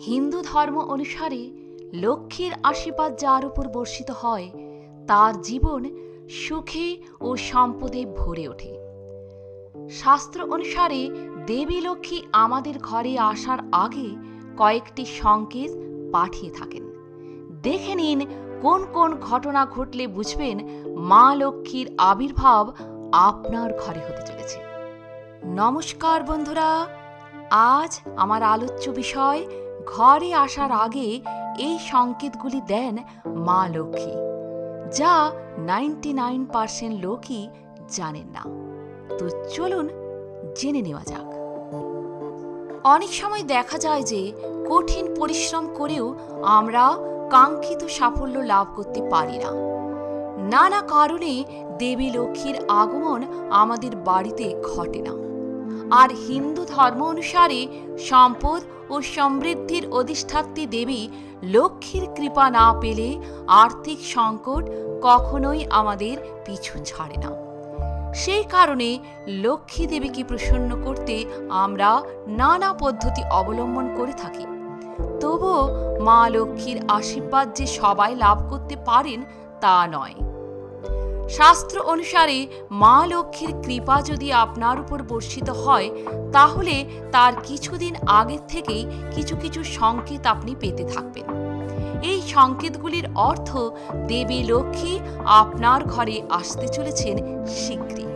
হিন্দু ধর্ম অনুসারে লক্ষ্মীর আশীর্বাদ যার উপর বর্ষিত হয় তার জীবন সুখে ও সম্পদে ভরে ওঠে। শাস্ত্র অনুসারে দেবী লক্ষ্মী আমাদের ঘরে আসার আগে কয়েকটি সংকেত পাঠিয়ে থাকেন। দেখে নিন কোন কোন ঘটনা ঘটলে বুঝবেন মা লক্ষ্মীর আবির্ভাব আপনার ঘরে হতে চলেছে। নমস্কার বন্ধুরা, আজ আমার আলোচ্য বিষয় ঘরে আসার আগে এই সংকেতগুলি দেন মা লক্ষ্মী, যা 99% লোকই জানেন না। তো চলুন জেনে নেওয়া যাক। অনেক সময় দেখা যায় যে কঠিন পরিশ্রম করেও আমরা কাঙ্ক্ষিত সাফল্য লাভ করতে পারি না। নানা কারণে দেবী লক্ষ্মীর আগমন আমাদের বাড়িতে ঘটে না। আর হিন্দু ধর্ম অনুসারে সম্পদ ও সমৃদ্ধির অধিষ্ঠাত্রী দেবী লক্ষ্মীর কৃপা না পেলে আর্থিক সংকট কখনোই আমাদের পিছু ছাড়ে না। সেই কারণে লক্ষ্মী দেবীকে প্রসন্ন করতে আমরা নানা পদ্ধতি অবলম্বন করে থাকি। তবুও মা লক্ষ্মীর আশীর্বাদ যে সবাই লাভ করতে পারেন তা নয়। শাস্ত্র অনুসারে মা লক্ষ্মীর কৃপা যদি আপনার উপর বর্ষিত হয় তাহলে তার কিছুদিন আগের থেকেই কিছু কিছু সংকেত আপনি পেতে থাকবেন। এই সংকেতগুলির অর্থ দেবী লক্ষ্মী আপনার ঘরে আসতে চলেছেন শীঘ্রই।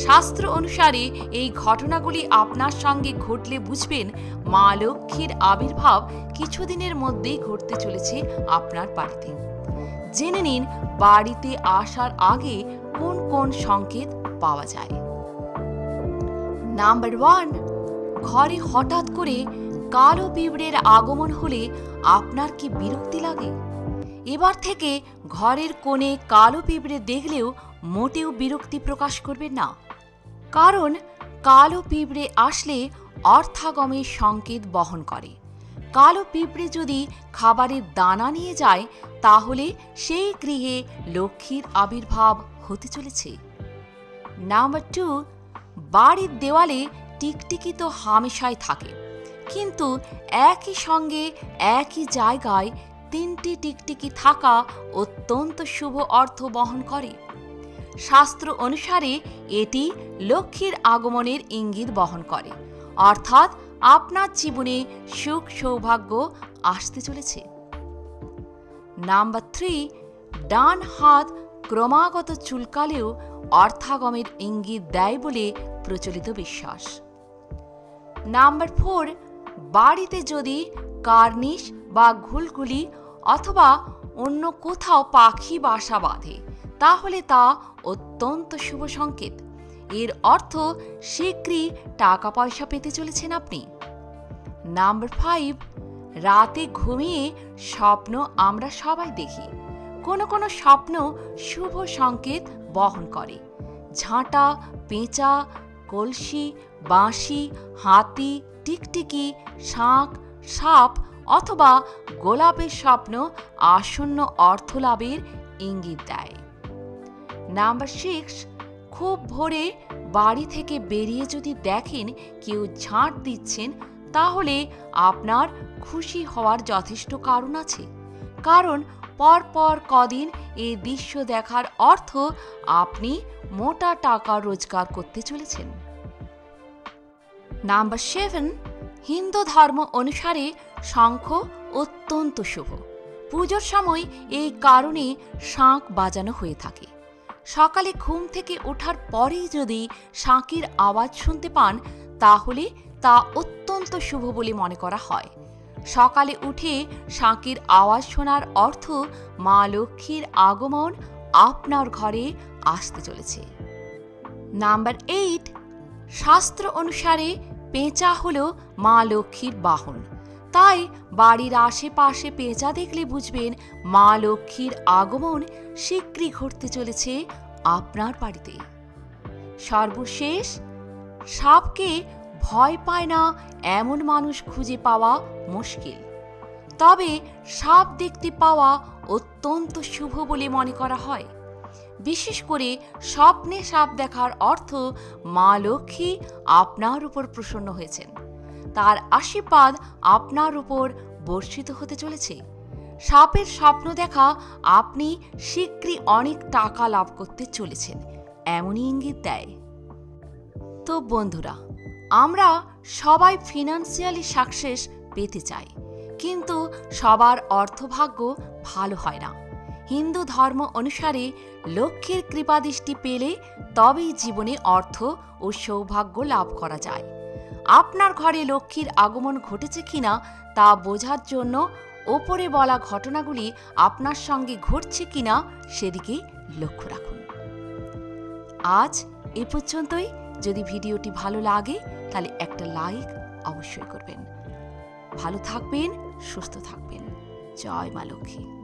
শাস্ত্র অনুসারে এই ঘটনাগুলি আপনার সঙ্গে ঘটলে বুঝবেন মা লক্ষ্মীর আবির্ভাব কিছুদিনের মধ্যেই ঘটতে চলেছে আপনার বাড়িতে। জেনে নিন বাড়িতে আসার আগে কোন কোন সংকেত পাওয়া যায়। নাম্বার 1, ঘরে হঠাৎ করে কালো পিঁপড়ের আগমন হলে আপনার কি বিরক্তি লাগে? এবার থেকে ঘরের কোণে কালো পিঁপড়ে দেখলেও মোটেও বিরক্তি প্রকাশ করবেন না, কারণ কালো পিঁপড়ে আসলে অর্থাগমের সংকেত বহন করে। কালো পিঁপড়ে যদি খাবারের দানা নিয়ে যায় তাহলে সেই গৃহে লক্ষ্মীর আবির্ভাব হতে চলেছে। নাম্বার 2, বাড়ির দেওয়ালে টিকটিকি তো হামেশাই থাকে, কিন্তু একই সঙ্গে একই জায়গায় 3টি টিকটিকি থাকা অত্যন্ত শুভ অর্থ বহন করে। শাস্ত্র অনুসারে এটি লক্ষ্মীর আগমনের ইঙ্গিত বহন করে, অর্থাৎ আপনার জীবনে সুখ সৌভাগ্য আসতে চলেছে। নাম্বার 3, ডান হাত ক্রমাগত চুলকালেও অর্থাগমের ইঙ্গিত দেয় বলে প্রচলিত বিশ্বাস। নাম্বার 4, বাড়িতে যদি কার্নিশ বা ঘুলঘুলি অথবা অন্য কোথাও পাখি বাসা বাঁধে তাহলে তা অত্যন্ত শুভ সংকেত। এর অর্থ শীঘ্রই টাকা পয়সা পেতে চলেছেন আপনি। নাম্বার 5, রাতে ঘুমিয়ে স্বপ্ন আমরা সবাই দেখি। কোনো কোনো স্বপ্ন শুভ সংকেত বহন করে। ঝাঁটা, পেঁচা, কলসি, বাঁশি, হাতি, টিকটিকি, শাঁখ, সাপ অথবা গোলাপের স্বপ্ন আসন্ন অর্থলাভের ইঙ্গিত দেয়। নাম্বার 6, খুব ভোরে বাড়ি থেকে বেরিয়ে যদি দেখেন কেউ ঝাঁট দিচ্ছেন তাহলে আপনার খুশি হওয়ার যথেষ্ট কারণ আছে, কারণ পরপর কদিন এই দৃশ্য দেখার অর্থ আপনি মোটা টাকা রোজগার করতে চলেছেন। নাম্বার 7, হিন্দু ধর্ম অনুসারে শঙ্খ অত্যন্ত শুভ। পুজোর সময় এই কারণে শাঁখ বাজানো হয়ে থাকে। সকালে ঘুম থেকে ওঠার পরেই যদি শাঁখের আওয়াজ শুনতে পান তাহলে তা অত্যন্ত শুভ বলে মনে করা হয়। সকালে উঠে শাঁখের আওয়াজ শোনার অর্থ মা লক্ষ্মীর আগমন আপনার ঘরে আসতে চলেছে। নাম্বার 8, শাস্ত্র অনুসারে পেঁচা হল মা লক্ষ্মীর বাহন। তাই বাড়ির আশেপাশে পেঁচা দেখলে বুঝবেন মা লক্ষ্মীর আগমন শীঘ্রই ঘটতে চলেছে আপনার বাড়িতে। সর্বশেষ, সাপকে ভয় পায় না এমন মানুষ খুঁজে পাওয়া মুশকিল, তবে সাপ দেখতে পাওয়া অত্যন্ত শুভ বলে মনে করা হয়। বিশেষ করে স্বপ্নে সাপ দেখার অর্থ মা লক্ষ্মী আপনার উপর প্রসন্ন হয়েছেন। তার আশীর্বাদ আপনার উপর বর্ষিত হতে চলেছে। সাপের স্বপ্ন দেখা আপনি শীঘ্রই অনেক টাকা লাভ করতে চলেছেন, এমনই ইঙ্গিত দেয়। তো বন্ধুরা, আমরা সবাই ফিনান্সিয়ালি সাকসেস পেতে চাই, কিন্তু সবার অর্থভাগ্য ভালো হয় না। হিন্দু ধর্ম অনুসারে লক্ষ্মীর কৃপাদৃষ্টি পেলে তবেই জীবনে অর্থ ও সৌভাগ্য লাভ করা যায়। আপনার ঘরে লক্ষ্মীর আগমন ঘটেছে কিনা তা বোঝার জন্য ওপরে বলা ঘটনাগুলি আপনার সঙ্গে ঘটছে কিনা সেদিকে লক্ষ্য রাখুন। আজ এ পর্যন্তই। যদি ভিডিওটি ভালো লাগে তাহলে একটা লাইক অবশ্যই করবেন। ভালো থাকবেন, সুস্থ থাকবেন। জয় মা লক্ষ্মী।